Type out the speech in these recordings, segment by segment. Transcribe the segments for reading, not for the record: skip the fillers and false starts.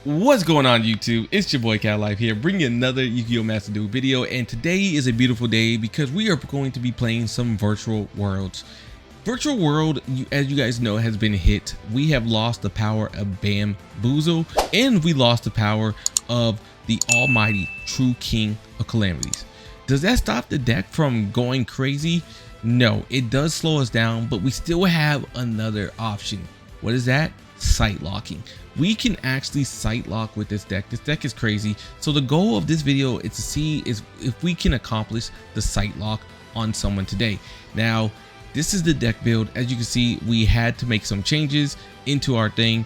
What's going on YouTube? It's your boy Kauwloon here, bringing another Yu-Gi-Oh! Master Duel video, and today is a beautiful day because we are going to be playing some virtual worlds. Virtual world, as you guys know, has been hit. We have lost the power of Bamboozle, and we lost the power of the almighty true king of calamities. Does that stop the deck from going crazy? No, it does slow us down, but we still have another option. What is that? Sight locking. We can actually sight lock with this deck. This deck is crazy. So the goal of this video is to see if we can accomplish the sight lock on someone today. Now, this is the deck build. As you can see, we had to make some changes into our thing.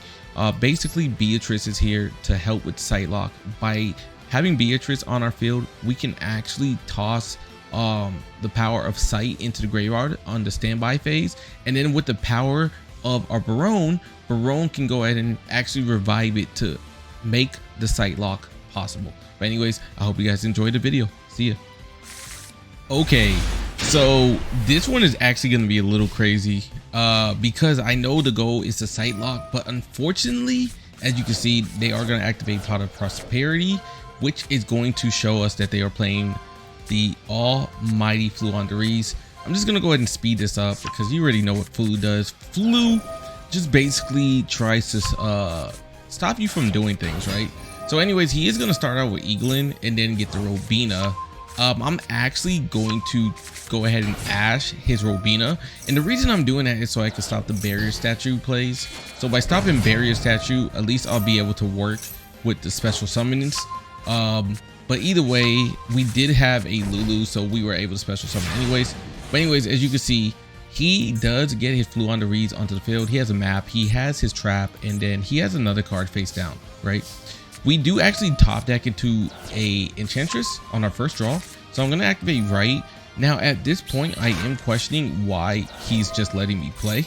Basically, Beatrice is here to help with sight lock. By having Beatrice on our field, we can actually toss the power of sight into the graveyard on the standby phase, and then with the power of our Baronne can go ahead and actually revive it to make the sight lock possible. But anyways, I hope you guys enjoyed the video. See ya. Okay, so this one is actually going to be a little crazy because I know the goal is to sight lock, but unfortunately, as you can see, they are going to activate Pot of Prosperity, which is going to show us that they are playing the almighty Floowandereeze. I'm just gonna go ahead and speed this up because you already know what Flu does. Flu just basically tries to stop you from doing things, right? So anyways, he is gonna start out with Eaglin and then get the Robina. I'm actually going to go ahead and Ash his Robina, and the reason I'm doing that is so I can stop the barrier statue plays. So by stopping barrier statue, at least I'll be able to work with the special summons. But either way, we did have a LuLu, so we were able to special summon anyways. But anyways, as you can see, he does get his Floowandereeze onto the field. He has a map, he has his trap, and then he has another card face down, right? We do actually top deck into a Enchantress on our first draw, so I'm going to activate Right. Now at this point, I am questioning why he's just letting me play.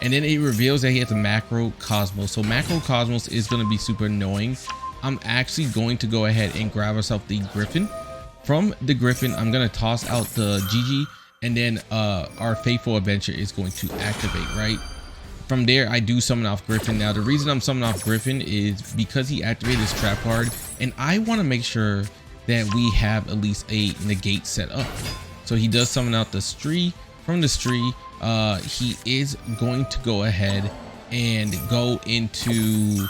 And then it reveals that he has a Macro Cosmos. So Macro Cosmos is going to be super annoying. I'm actually going to go ahead and grab ourselves the Gryphon. From the Gryphon, I'm going to toss out the Jiji, and then our Fateful Adventure is going to activate, right? From there, I do summon off Gryphon. Now, the reason I'm summoning off Gryphon is because he activated his trap card, and I want to make sure that we have at least a negate set up. So he does summon out the Stree. From the Stree, he is going to go ahead and go into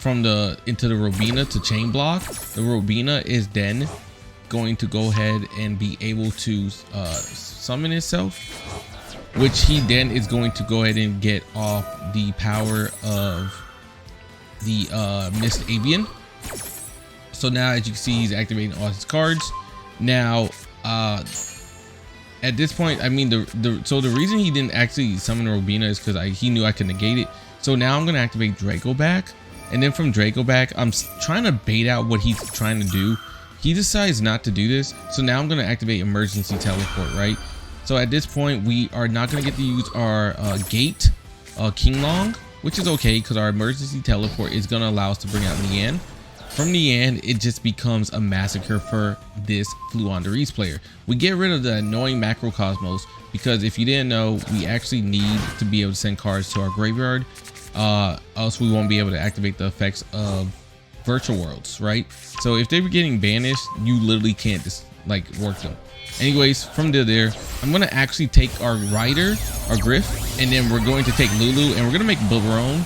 the Robina to chain block. The Robina is then going to go ahead and be able to summon itself, which he then is going to go ahead and get off the power of the Mist Avian. So now, as you can see, he's activating all his cards. Now at this point, I mean, so the reason he didn't actually summon Robina is because he knew I could negate it. So now I'm going to activate Dracoback, and then from Dracoback, I'm trying to bait out what he's trying to do. He decides not to do this, so now I'm going to activate Emergency Teleport, right? So at this point, we are not going to get to use our gate, Qinlong, which is okay because our Emergency Teleport is going to allow us to bring out Nyannyan. From Nyannyan, it just becomes a massacre for this Floowandereeze player. We get rid of the annoying Macro Cosmos because if you didn't know, we actually need to be able to send cards to our graveyard, else we won't be able to activate the effects of virtual worlds, right? So if they were getting banished, you literally can't just like work them. Anyways, from there, I'm going to actually take our Rider, our Gryph, and then we're going to take LuLu, and we're going to make Baronne.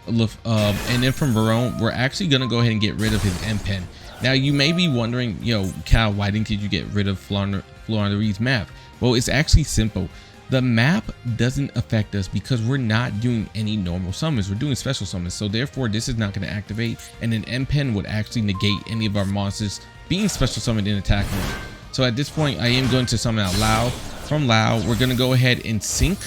And then from Baronne, we're actually going to go ahead and get rid of his M-Pen. Now, you may be wondering, yo, Cal, why didn't you get rid of Floowandereeze map? Well, it's actually simple. The map doesn't affect us because we're not doing any normal summons. We're doing special summons. So therefore, this is not going to activate. And then M-Pen would actually negate any of our monsters being special summoned in attack mode. So at this point, I am going to summon out Lao. From Lao, we're going to go ahead and sync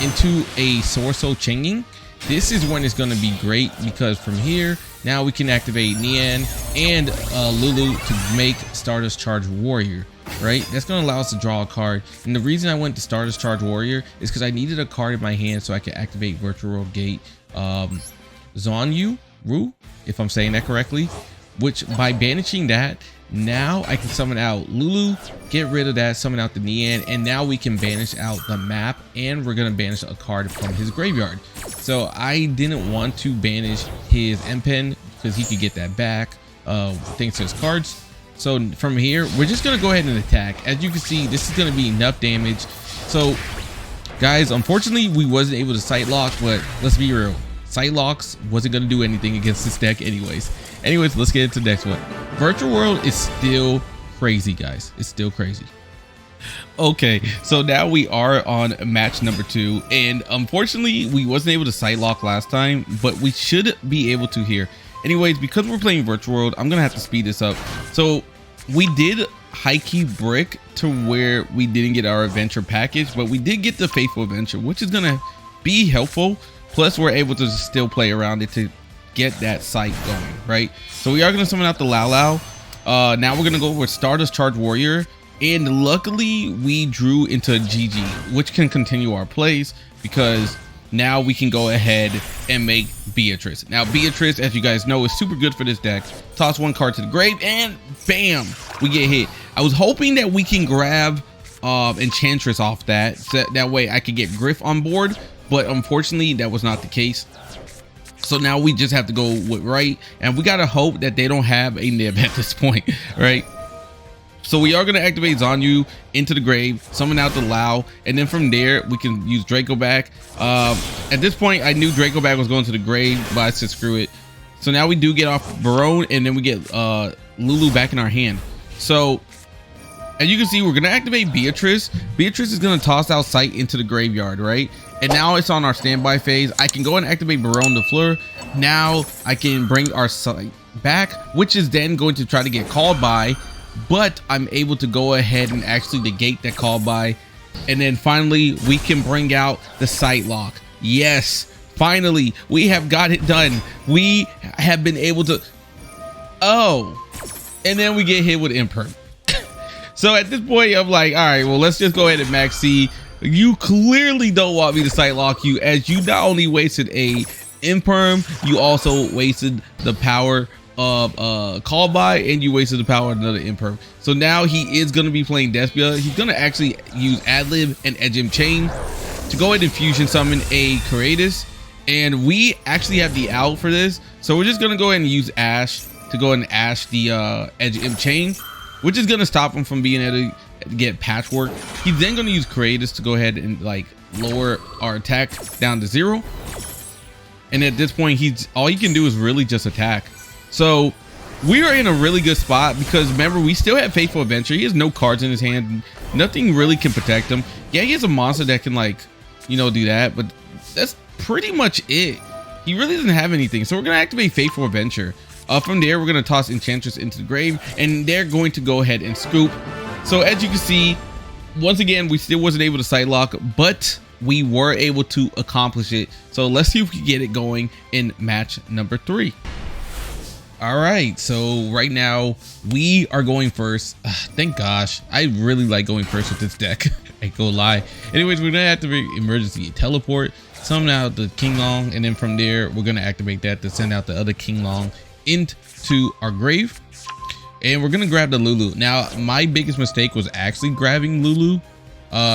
into a Swordsoul Changing. This is when it's going to be great because from here, now we can activate Nyannyan and LuLu to make Stardust Charge Warrior. Right, that's going to allow us to draw a card, and the reason I went to Stardust Charge Warrior is because I needed a card in my hand so I could activate Virtual World Gate Xuanwu, if I'm saying that correctly, which by banishing that, now I can summon out LuLu, get rid of that, summon out the Nyannyan, and now we can banish out the map, and we're going to banish a card from his graveyard. So I didn't want to banish his M-Pen because he could get that back thanks to his cards. So from here, we're just gonna go ahead and attack. As you can see, this is gonna be enough damage. So guys, unfortunately we wasn't able to sight lock, but let's be real, sight locks wasn't gonna do anything against this deck anyways. Let's get into the next one. Virtual World is still crazy, guys. It's still crazy. Okay, so now we are on match number 2, and unfortunately we wasn't able to sight lock last time, but we should be able to here. Anyways, because we're playing Virtual World, I'm gonna have to speed this up. So we did high key brick to where we didn't get our adventure package, but we did get the Fateful Adventure, which is gonna be helpful. Plus we're able to still play around it to get that sight going, right? So we are gonna summon out the LaoLao. Now we're gonna go with Stardust Charge Warrior, and luckily we drew into Jiji, which can continue our plays because now we can go ahead and make Beatrice. Now Beatrice, as you guys know, is super good for this deck. Toss one card to the grave and bam, we get hit. I was hoping that we can grab Enchantress off that, so that way I could get Gryphon on board, but unfortunately that was not the case. So now we just have to go with Right, and we gotta hope that they don't have a nib at this point, right? So we are going to activate Xuanwu into the grave, summon out the Lao, and then from there we can use Dracoback. At this point I knew Dracoback was going to the grave, but I said screw it. So now we do get off Baronne, and then we get LuLu back in our hand. So as you can see, we're going to activate Beatrice. Beatrice is going to toss out Scythe into the graveyard, right? And now it's on our standby phase. I can go and activate Baronne De Fleur. Now I can bring our Scythe back, which is then going to try to get called by, but I'm able to go ahead and actually negate that call by, and then finally we can bring out the sight lock. Yes, finally we have got it done. We have been able to, and then we get hit with imperm. So at this point I'm like, all right, well, let's just go ahead and Maxx C. You clearly don't want me to sight lock you, as you not only wasted a imperm, you also wasted the power of call by, and you wasted the power of another imperm. So now he is going to be playing Despia. He's going to actually use Adlib and Edgem Chain to go ahead and fusion summon a Creatus, and we actually have the out for this, so we're just going to go ahead and use Ash to go ahead and Ash the Edgem Chain, which is going to stop him from being able to get Patchwork. He's then going to use Creatus to go ahead and like lower our attack down to 0, and at this point all he can do is really just attack. So we are in a really good spot because remember, we still have Fateful Adventure. He has no cards in his hand. Nothing really can protect him. Yeah, he has a monster that can, like, you know, do that, but that's pretty much it. He really doesn't have anything. So we're going to activate Fateful Adventure. From there, we're going to toss Enchantress into the grave, and they're going to go ahead and scoop. So as you can see, once again, we still wasn't able to sight lock, but we were able to accomplish it. So let's see if we can get it going in match number 3. All right, so right now we are going first. Thank gosh, I really like going first with this deck. I ain't gonna lie. Anyways, we're gonna activate emergency teleport, summon out the Qinlong, and then from there we're gonna activate that to send out the other Qinlong into our grave, and we're gonna grab the LuLu. Now my biggest mistake was actually grabbing LuLu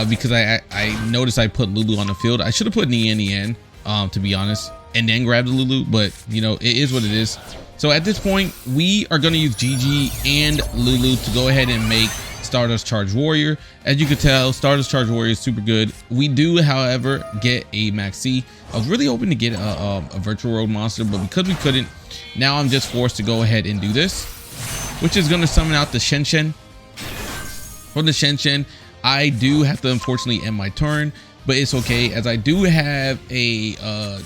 because I noticed I put LuLu on the field. I should have put Nyannyan to be honest, and then grab the LuLu, but you know, it is what it is. So at this point, we are going to use Jiji and LuLu to go ahead and make Stardust Charge Warrior. As you can tell, Stardust Charge Warrior is super good. We do, however, get a Maxx C. I was really hoping to get a Virtual World monster, but because we couldn't, now I'm just forced to go ahead and do this, which is going to summon out the Shen. From the Shen, I do have to unfortunately end my turn, but it's okay, as I do have a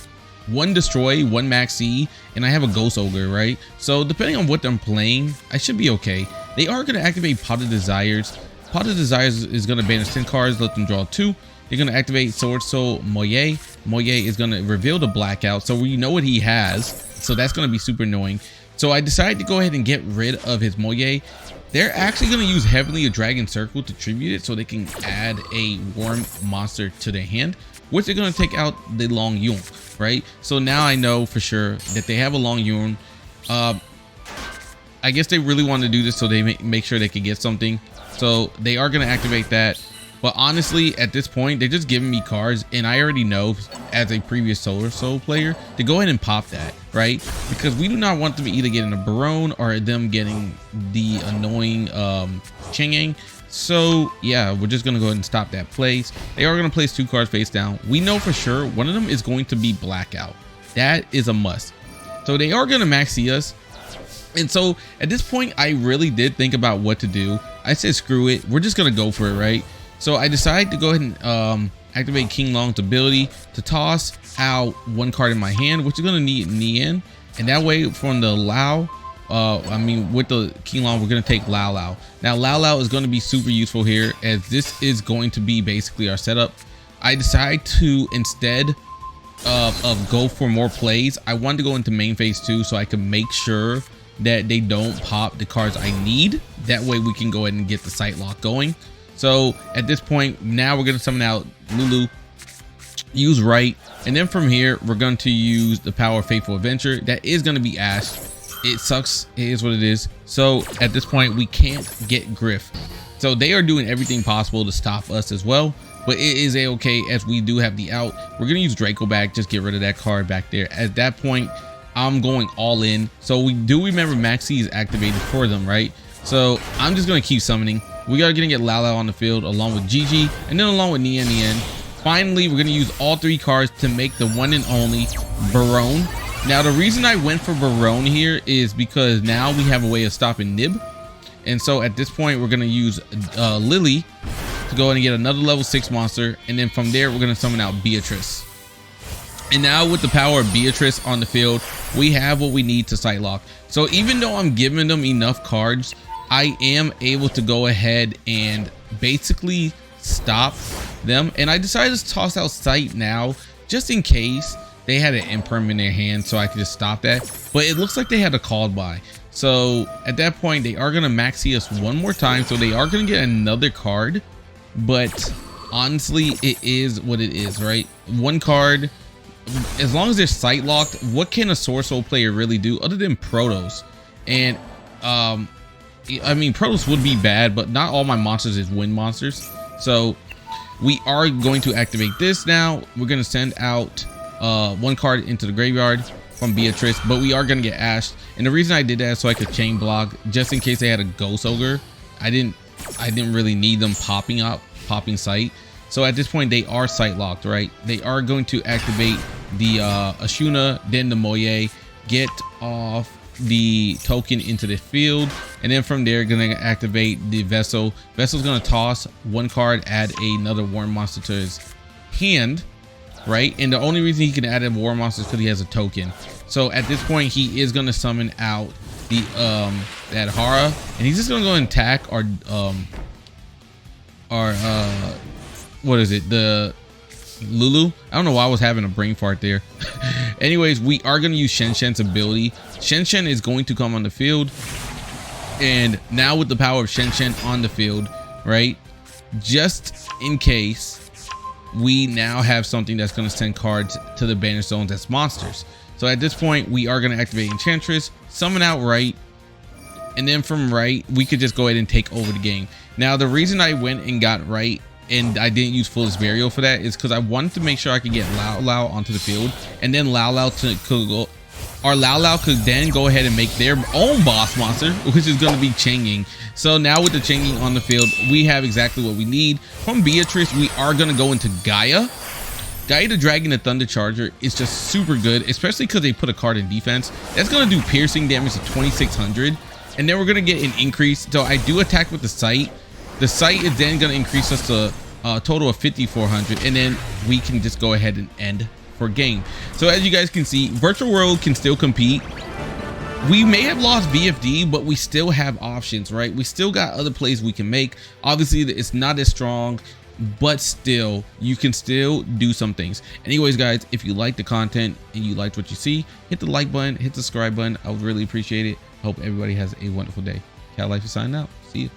one destroy, one Maxx C, and I have a Ghost Ogre, right? So depending on what I'm playing, I should be okay. They are going to activate Pot of Desires. Pot of Desires is going to banish 10 cards, let them draw 2. They're going to activate Swordsoul Moye. Moye is going to reveal the blackout, so we know what he has, so that's going to be super annoying. So I decided to go ahead and get rid of his Moye. They're actually going to use Heavenly Dragon Circle to tribute it, so they can add a Worm monster to their hand, which they're going to take out the Long Yun, right? So now I know for sure that they have a Long Yun. I guess they really want to do this so they make sure they can get something. So they are going to activate that. But honestly, at this point, they're just giving me cards, and I already know as a previous Swordsoul player to go ahead and pop that, right? Because we do not want them either getting a Baronne or them getting the annoying Chang'e. So yeah, we're just gonna go ahead and stop that place. They are gonna place 2 cards face down. We know for sure one of them is going to be Blackout. That is a must. So they are gonna Maxx C us. And so at this point, I really did think about what to do. I said, screw it. We're just gonna go for it, right? So I decided to go ahead and activate Qinlong's ability to toss out 1 card in my hand, which is gonna need Nyannyan. And that way from the Lao, with the Qinlong, we're gonna take LaoLao. Now LaoLao is gonna be super useful here, as this is going to be basically our setup. I decided to, instead of go for more plays, I wanted to go into main phase 2 so I can make sure that they don't pop the cards I need. That way we can go ahead and get the sight lock going. So at this point, now we're going to summon out LuLu, use Rite, and then from here we're going to use the power of Fateful Adventure. That is going to be Ash. It sucks, it is what it is. So at this point we can't get Gryphon, so they are doing everything possible to stop us as well, but it is a-okay as we do have the out. We're going to use Dracoback, just get rid of that card back there. At that point I'm going all in. So we do remember Maxx C is activated for them, right? So I'm just going to keep summoning. We are going to get LaoLao on the field along with Jiji, and then along with Nyannyan. Finally, we're going to use all 3 cards to make the one and only Baronne. Now, the reason I went for Baronne here is because now we have a way of stopping Nib. And so at this point, we're going to use Lili to go in and get another level 6 monster. And then from there, we're going to summon out Beatrice. And now with the power of Beatrice on the field, we have what we need to sight lock. So even though I'm giving them enough cards, I am able to go ahead and basically stop them. And I decided to toss out sight now, just in case they had an imperm in their hand, so I could just stop that. But it looks like they had a called by. So at that point, they are going to Maxx C us one more time. So they are going to get another card. But honestly, it is what it is, right? 1 card. As long as they're sight locked, what can a Swordsoul player really do other than Protos? And I mean, Protos would be bad, but not all my monsters is wind monsters. So we are going to activate this now. We're going to send out 1 card into the graveyard from Beatrice, but we are going to get ashed. And the reason I did that is so I could chain block, just in case they had a Ghost Ogre. I didn't really need them popping sight. So at this point, they are sight locked, right? They are going to activate the Ashuna, then the Moye, get off the token into the field, and then from there gonna activate the Vessel's gonna toss 1 card, add another war monster to his hand, right? And the only reason he can add a war monster is because he has a token. So at this point he is gonna summon out the that Hara, and he's just gonna go and attack our what is it, the LuLu. I don't know why I was having a brain fart there. Anyways, we are going to use Shen's ability. Shen is going to come on the field, and now with the power of Shen on the field, right, just in case, we now have something that's going to send cards to the banished zones as monsters. So at this point we are going to activate Enchantress, summon out Rite, and then from Rite we could just go ahead and take over the game. Now the reason I went and got Rite and I didn't use Fullest Burial for that is because I wanted to make sure I could get LaoLao onto the field, and then LaoLao could then go ahead and make their own boss monster, which is going to be Chang'e. So now with the Chang'e on the field, we have exactly what we need. From Beatrice, we are going to go into Gaia. Gaia the Dragon, the Thunder Charger, is just super good, especially because they put a card in defense. That's going to do piercing damage of 2600, and then we're going to get an increase. So I do attack with the Scythe. The Scythe is then going to increase us to a total of 5400, and then we can just go ahead and end for game. So as you guys can see, Virtual World can still compete. We may have lost VFD, but we still have options, right? We still got other plays we can make. Obviously it's not as strong, but still you can still do some things. Anyways guys, if you like the content and you liked what you see, hit the like button, hit the subscribe button. I would really appreciate it. Hope everybody has a wonderful day. Cat Life is signing out. See you.